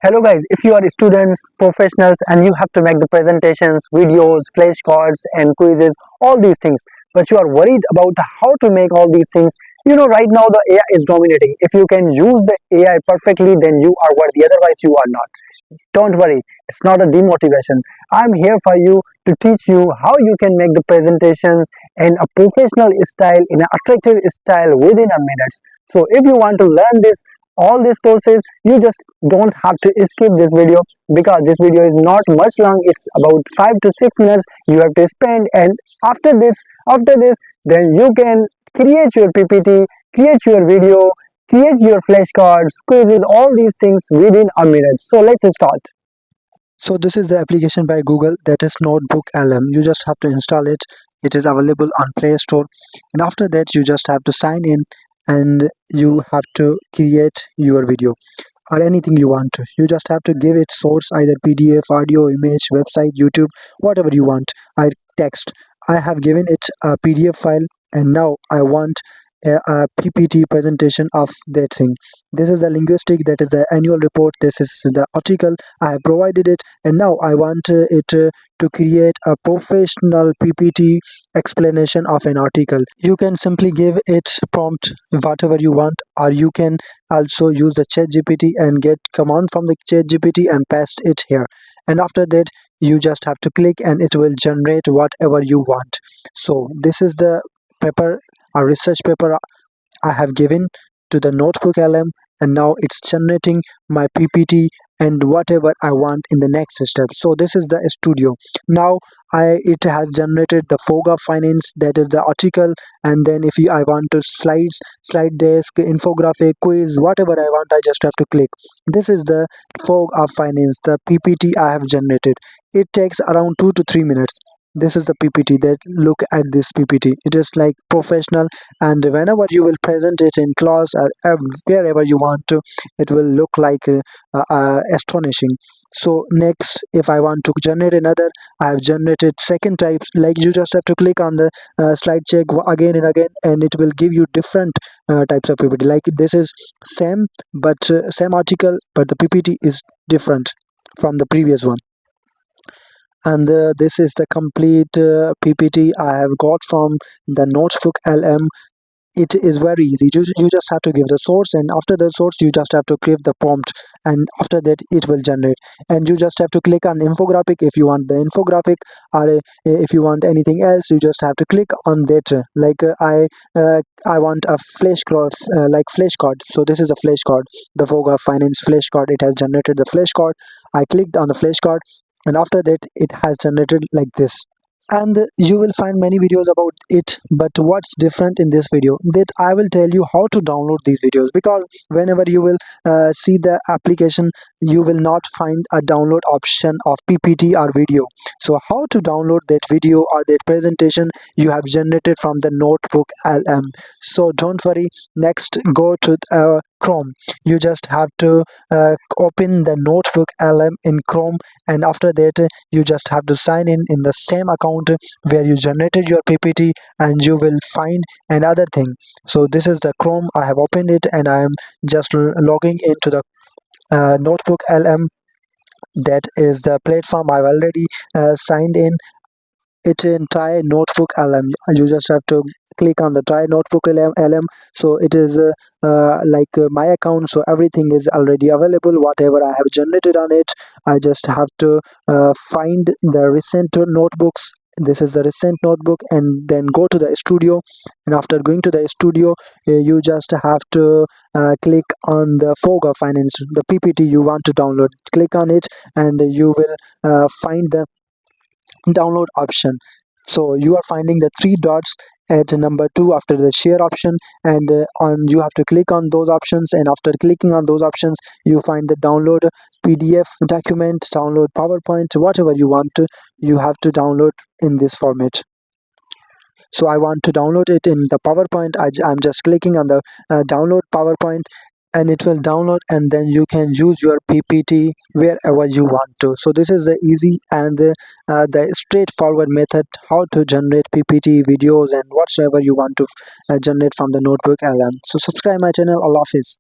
Hello guys, if you are students, professionals and you have to make the presentations, videos, flashcards and quizzes, all these things, but you are worried about how to make all these things, right now the AI is dominating. If you can use the AI perfectly, then you are worthy, otherwise you are not. Don't worry, it's not a demotivation. I'm here for you to teach you how you can make the presentations in a professional style, in an attractive style within a minute. So if you want to learn this, all this process, you just don't have to skip this video because this video is not much long. It's about 5 to 6 minutes you have to spend, and after this, then you can create your PPT, create your video, create your flashcards, quizzes, all these things within a minute. So let's start. So this is the application by Google, that is NotebookLM. You just have to install it. It is available on Play Store, and after that you just have to sign in and you have to create your video or anything you want to. You just have to give it source, either PDF, audio, image, website, YouTube, whatever you want. I text. I have given it a PDF file, and now I want a PPT presentation of that thing. This is the linguistic, that is the annual report, this is the article. I have provided it, and now I want it to create a professional PPT explanation of an article. You can simply give it prompt whatever you want, or you can also use the chat gpt and get command from the chat gpt and paste it here, and after that you just have to click and it will generate whatever you want. So this is the paper, a research paper I have given to the notebook LM, and now it's generating my PPT and whatever I want in the next step. So this is the studio. Now it has generated the fog of finance, that is the article, and then if I want to slides, slide desk, infographic, quiz, whatever I want, I just have to click. This is the fog of finance, the PPT I have generated. It takes around 2 to 3 minutes. This is the PPT. That look at this PPT. It is like professional, and whenever you will present it in class or wherever you want to, it will look like astonishing. So next, if I want to generate another, I have generated second types. Like, you just have to click on the slide check again and again, and it will give you different types of PPT. Like, this is same, but same article, but the PPT is different from the previous one. And this is the complete PPT I have got from the notebook LM. It is very easy. You just have to give the source, and after the source you just have to give the prompt, and after that it will generate. And you just have to click on infographic if you want the infographic, or if you want anything else, you just have to click on that. I want a flashcard, like flashcard. So this is a flashcard, the Voga Finance flashcard. It has generated the flashcard. I clicked on the flashcard, and after that it has generated like this. And you will find many videos about it, but what's different in this video, that I will tell you how to download these videos, because whenever you will see the application, you will not find a download option of PPT or video. So how to download that video or that presentation you have generated from the notebook LM? So don't worry, next go to Chrome. You just have to open the notebook LM in Chrome, and after that you just have to sign in the same account where you generated your PPT, and you will find another thing. So this is the Chrome. I have opened it, and I am just logging into the notebook LM. That is the platform. I've already signed in it in try notebook LM. You just have to click on the try notebook LM. So it is my account, so everything is already available. Whatever I have generated on it, I just have to find the recent notebooks. This is the recent notebook, and then go to the studio, and after going to the studio, you just have to click on the Foga Finance, the PPT you want to download. Click on it, and you will find the download option. So you are finding the three dots at number 2 after the share option, and on you have to click on those options, and after clicking on those options you find the download PDF document, download PowerPoint, whatever you want to, you have to download in this format. So I want to download it in the PowerPoint. I'm just clicking on the download PowerPoint, and it will download, and then you can use your PPT wherever you want to. So this is the easy and the straightforward method how to generate PPT videos and whatsoever you want to generate from the notebook LM. So subscribe my channel. Allah Hafiz.